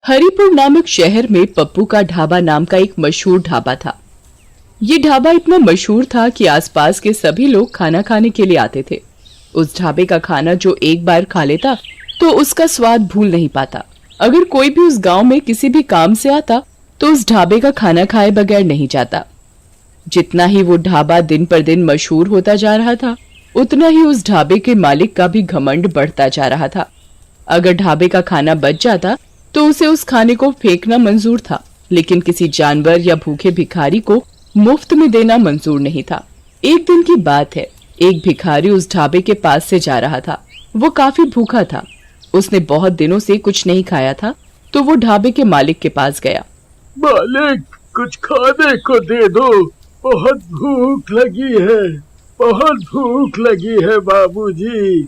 हरिपुर नामक शहर में पप्पू का ढाबा नाम का एक मशहूर ढाबा था। ये ढाबा इतना मशहूर था कि आसपास के सभी लोग खाना खाने के लिए आते थे। उस ढाबे का खाना जो एक बार खा लेता तो उसका स्वाद भूल नहीं पाता। अगर कोई भी उस गांव में किसी भी काम से आता तो उस ढाबे का खाना खाए बगैर नहीं जाता। जितना ही वो ढाबा दिन पर दिन मशहूर होता जा रहा था, उतना ही उस ढाबे के मालिक का भी घमंड बढ़ता जा रहा था। अगर ढाबे का खाना बच जाता तो उसे उस खाने को फेंकना मंजूर था, लेकिन किसी जानवर या भूखे भिखारी को मुफ्त में देना मंजूर नहीं था। एक दिन की बात है, एक भिखारी उस ढाबे के पास से जा रहा था। वो काफी भूखा था। उसने बहुत दिनों से कुछ नहीं खाया था, तो वो ढाबे के मालिक के पास गया। मालिक, कुछ खाने को दे दो, बहुत भूख लगी है, बहुत भूख लगी है बाबूजी,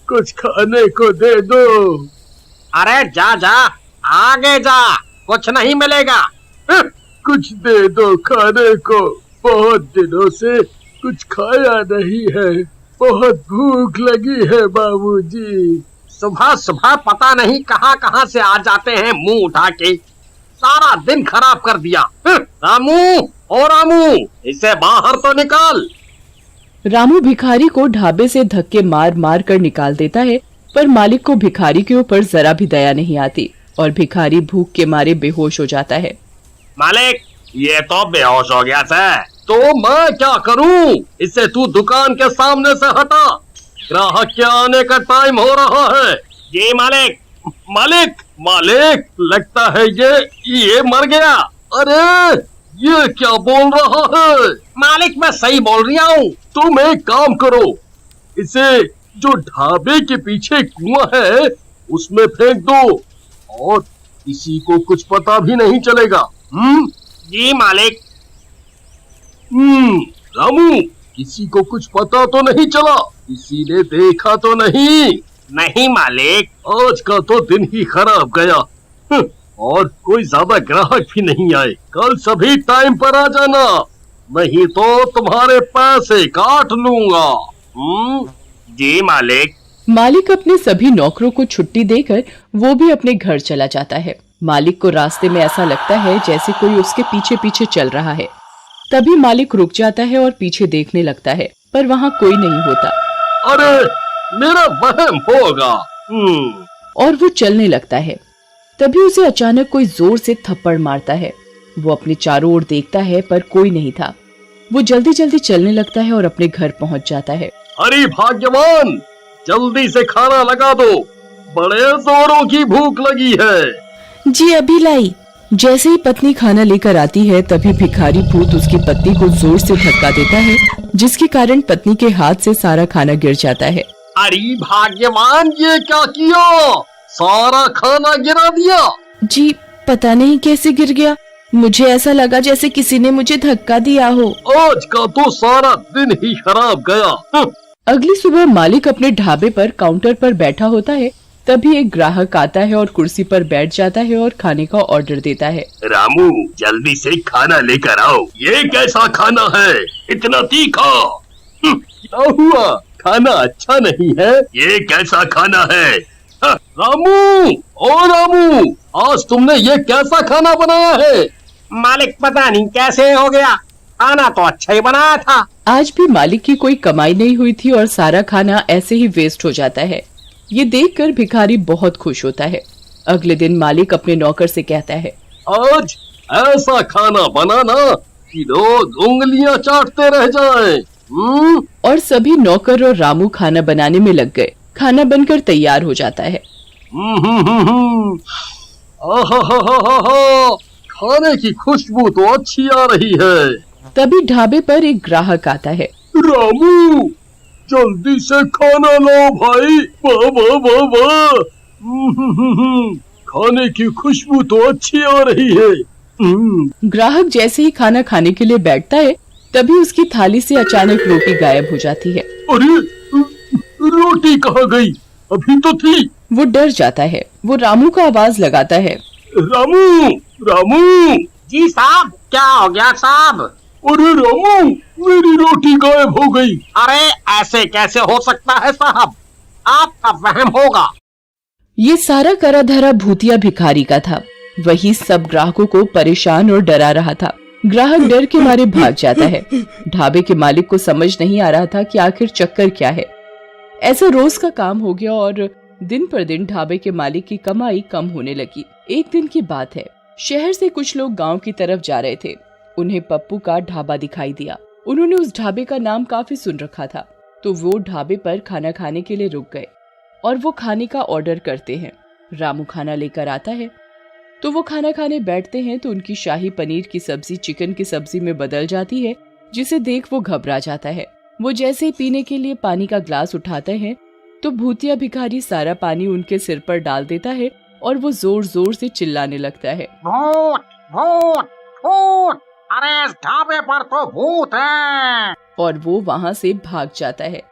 कुछ खाने को दे दो। अरे जा जा, आगे जा, कुछ नहीं मिलेगा। कुछ दे दो खाने को, बहुत दिनों से कुछ खाया नहीं है, बहुत भूख लगी है बाबूजी। सुबह सुबह पता नहीं कहां कहां से आ जाते हैं मुंह उठा के, सारा दिन खराब कर दिया। रामू, ओ रामू, इसे बाहर तो निकाल। रामू भिखारी को ढाबे से धक्के मार मार कर निकाल देता है, पर मालिक को भिखारी के ऊपर जरा भी दया नहीं आती और भिखारी भूख के मारे बेहोश हो जाता है। मालिक, ये तो बेहोश हो गया था, तो मैं क्या करूं? इसे तू दुकान के सामने से हटा, ग्राहक के आने का टाइम हो रहा है। जी मालिक। मालिक, मालिक, लगता है ये मर गया। अरे ये क्या बोल रहा है? मालिक, मैं सही बोल रहा हूँ। तुम एक काम करो, इसे जो ढाबे के पीछे कुआं है उसमें फेंक दो और किसी को कुछ पता भी नहीं चलेगा। जी मालिक। रामू, किसी को कुछ पता तो नहीं चला? किसी ने देखा तो नहीं? नहीं मालिक। आज का तो दिन ही खराब गया और कोई ज्यादा ग्राहक भी नहीं आए। कल सभी टाइम पर आ जाना, नहीं तो तुम्हारे पैसे काट लूंगा। जी मालिक। मालिक अपने सभी नौकरों को छुट्टी देकर वो भी अपने घर चला जाता है। मालिक को रास्ते में ऐसा लगता है जैसे कोई उसके पीछे पीछे चल रहा है। तभी मालिक रुक जाता है और पीछे देखने लगता है, पर वहाँ कोई नहीं होता। अरे मेरा वहम होगा। और वो चलने लगता है। तभी उसे अचानक कोई जोर से थप्पड़ मारता है। वो अपने चारों ओर देखता है, पर कोई नहीं था। वो जल्दी जल्दी चलने लगता है और अपने घर पहुँच जाता है। अरे भाग्यवान, जल्दी से खाना लगा दो, बड़े जोरों की भूख लगी है। जी अभी लाई। जैसे ही पत्नी खाना लेकर आती है, तभी भिखारी भूत उसकी पत्नी को जोर से धक्का देता है, जिसके कारण पत्नी के हाथ से सारा खाना गिर जाता है। अरे भाग्यवान, ये क्या किया? सारा खाना गिरा दिया। जी पता नहीं कैसे गिर गया, मुझे ऐसा लगा जैसे किसी ने मुझे धक्का दिया हो। आज का तो सारा दिन ही खराब गया। अगली सुबह मालिक अपने ढाबे पर काउंटर पर बैठा होता है। तभी एक ग्राहक आता है और कुर्सी पर बैठ जाता है और खाने का ऑर्डर देता है। रामू, जल्दी से खाना लेकर आओ। ये कैसा खाना है, इतना तीखा? क्या हुआ, खाना अच्छा नहीं है? ये कैसा खाना है? रामू, ओ रामू, आज तुमने ये कैसा खाना बनाया है? मालिक, पता नहीं कैसे हो गया, खाना तो अच्छा ही बनाया था। आज भी मालिक की कोई कमाई नहीं हुई थी और सारा खाना ऐसे ही वेस्ट हो जाता है। ये देखकर भिखारी बहुत खुश होता है। अगले दिन मालिक अपने नौकर से कहता है, आज ऐसा खाना बनाना कि लोग उंगलियां चाटते रह जाएं। और सभी नौकर और रामू खाना बनाने में लग गए। खाना बनकर तैयार हो जाता है। खाने की खुशबू तो अच्छी आ रही है। तभी ढाबे पर एक ग्राहक आता है। रामू, जल्दी से खाना लो भाई। वाह वाह वाह वाह, खाने की खुशबू तो अच्छी आ रही है। ग्राहक जैसे ही खाना खाने के लिए बैठता है, तभी उसकी थाली से अचानक रोटी गायब हो जाती है। अरे रोटी कहाँ गई? अभी तो थी। वो डर जाता है। वो रामू का आवाज लगाता है। रामू, रामू। जी साहब, क्या हो गया साहब? अरे रामू, मेरी रोटी गायब हो गई। अरे ऐसे कैसे हो सकता है साहब, आपका वहम होगा। ये सारा करा धरा भूतिया भिखारी का था। वही सब ग्राहकों को परेशान और डरा रहा था। ग्राहक डर के मारे भाग जाता है। ढाबे के मालिक को समझ नहीं आ रहा था कि आखिर चक्कर क्या है। ऐसा रोज का काम हो गया और दिन पर दिन ढाबे के मालिक की कमाई कम होने लगी। एक दिन की बात है, शहर से कुछ लोग गांव की तरफ जा रहे थे। उन्हें पप्पू का ढाबा दिखाई दिया। उन्होंने उस ढाबे का नाम काफी सुन रखा था, तो वो ढाबे पर खाना खाने के लिए रुक गए और वो खाने का ऑर्डर करते हैं। रामू खाना लेकर आता है तो वो खाना खाने बैठते हैं तो उनकी शाही पनीर की सब्जी चिकन की सब्जी में बदल जाती है, जिसे देख वो घबरा जाता है। वो जैसे ही पीने के लिए पानी का ग्लास उठाते हैं तो भूतिया भिखारी सारा पानी उनके सिर पर डाल देता है और वो जोर जोर से चिल्लाने लगता है, भूत भूत भूत, अरे इस ढाबे पर तो भूत है। और वो वहाँ से भाग जाता है।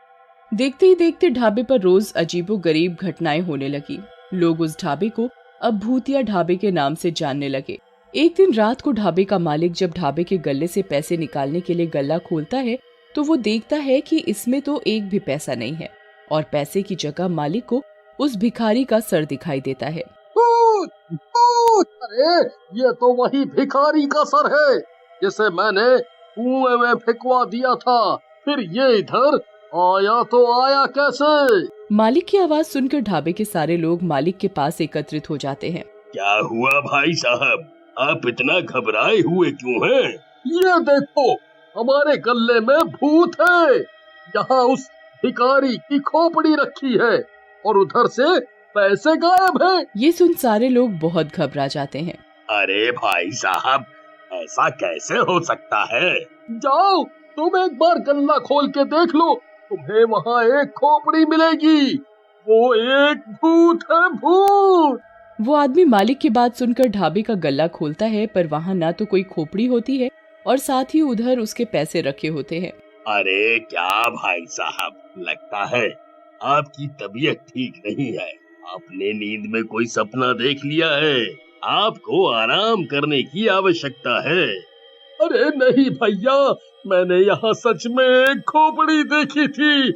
देखते ही देखते ढाबे पर रोज अजीबोगरीब घटनाएं होने लगी। लोग उस ढाबे को अब भूतिया ढाबे के नाम से जानने लगे। एक दिन रात को ढाबे का मालिक जब ढाबे के गल्ले से पैसे निकालने के लिए गल्ला खोलता है तो वो देखता है कि इसमें तो एक भी पैसा नहीं है और पैसे की जगह मालिक को उस भिखारी का सर दिखाई देता है। भूत भूत, अरे ये तो वही भिखारी का सर है जिसे मैंने कुएं में फेंकवा दिया था। फिर ये इधर आया तो आया कैसे? मालिक की आवाज सुनकर ढाबे के सारे लोग मालिक के पास एकत्रित हो जाते हैं। क्या हुआ भाई साहब, आप इतना घबराए हुए क्यों हैं? ये देखो, हमारे गल्ले में भूत है। यहाँ उस भिखारी की खोपड़ी रखी है और उधर से पैसे गायब हैं। ये सुन सारे लोग बहुत घबरा जाते हैं। अरे भाई साहब, ऐसा कैसे हो सकता है? जाओ, तुम एक बार गल्ला खोल के देख लो, तुम्हें वहाँ एक खोपड़ी मिलेगी। वो एक भूत है, भूत। वो आदमी मालिक की बात सुनकर ढाबे का गल्ला खोलता है, पर वहाँ ना तो कोई खोपड़ी होती है और साथ ही उधर उसके पैसे रखे होते हैं। अरे क्या भाई साहब, लगता है आपकी तबीयत ठीक नहीं है। आपने नींद में कोई सपना देख लिया है। आपको आराम करने की आवश्यकता है। अरे नहीं भैया, मैंने यहाँ सच में एक खोपड़ी देखी थी।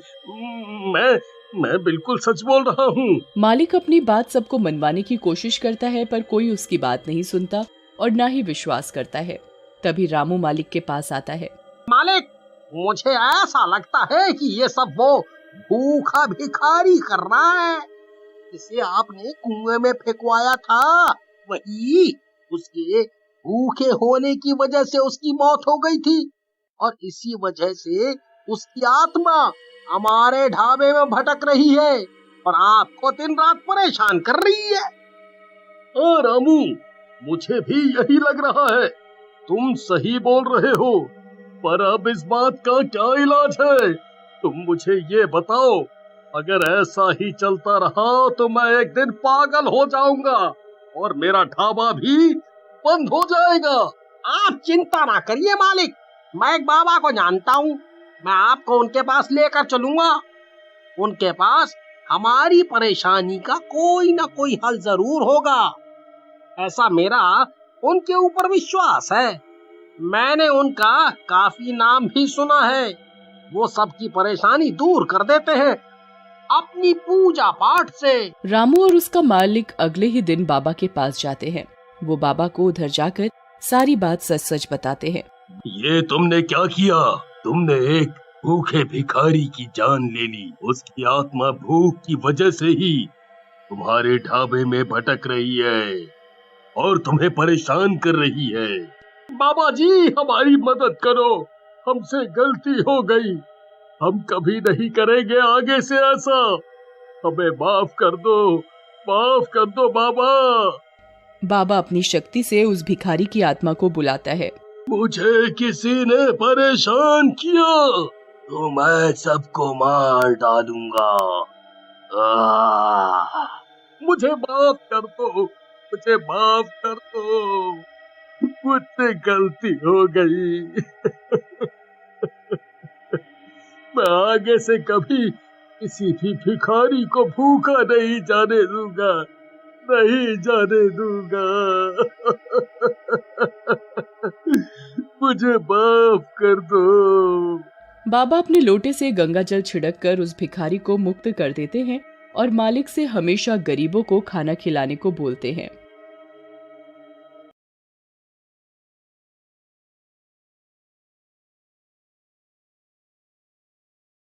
मैं बिल्कुल सच बोल रहा हूँ। मालिक अपनी बात सबको मनवाने की कोशिश करता है, पर कोई उसकी बात नहीं सुनता और ना ही विश्वास करता है। तभी रामू मालिक के पास आता है। मालिक, मुझे ऐसा लगता है कि ये सब वो भूखा भिखारी कर रहा है जिसे आपने कुएं में फेंकवाया था। वही उसके भूखे होने की वजह से उसकी मौत हो गई थी और इसी वजह से उसकी आत्मा हमारे ढाबे में भटक रही है और आपको दिन रात परेशान कर रही है। हाँ रामू, मुझे भी यही लग रहा है। तुम सही बोल रहे हो, पर अब इस बात का क्या इलाज है? तुम मुझे ये बताओ। अगर ऐसा ही चलता रहा तो मैं एक दिन पागल हो जाऊंगा और मेरा ढाबा भी बंद हो जाएगा। आप चिंता ना करिए मालिक, मैं एक बाबा को जानता हूँ। मैं आपको उनके पास लेकर चलूंगा। उनके पास हमारी परेशानी का कोई ना कोई हल जरूर होगा। ऐसा मेरा उनके ऊपर विश्वास है। मैंने उनका काफी नाम भी सुना है। वो सबकी परेशानी दूर कर देते हैं अपनी पूजा पाठ से। रामू और उसका मालिक अगले ही दिन बाबा के पास जाते हैं। वो बाबा को उधर जाकर सारी बात सच सच बताते हैं। ये तुमने क्या किया? तुमने एक भूखे भिखारी की जान ले ली। उसकी आत्मा भूख की वजह से ही तुम्हारे ढाबे में भटक रही है और तुम्हें परेशान कर रही है। बाबा जी, हमारी मदद करो, हमसे गलती हो गई। हम कभी नहीं करेंगे आगे से ऐसा। हमें माफ कर दो बाबा। बाबा अपनी शक्ति से उस भिखारी की आत्मा को बुलाता है। मुझे किसी ने परेशान किया तो मैं सबको मार डालूंगा। मुझे माफ कर दो, मुझे माफ कर दो, मुझसे गलती हो गई। मैं आगे से कभी किसी भी भिखारी को भूखा नहीं जाने दूंगा, नहीं जाने दूंगा। मुझे माफ कर दो। बाबा अपने लोटे से गंगा जल छिड़ककर उस भिखारी को मुक्त कर देते हैं और मालिक से हमेशा गरीबों को खाना खिलाने को बोलते हैं।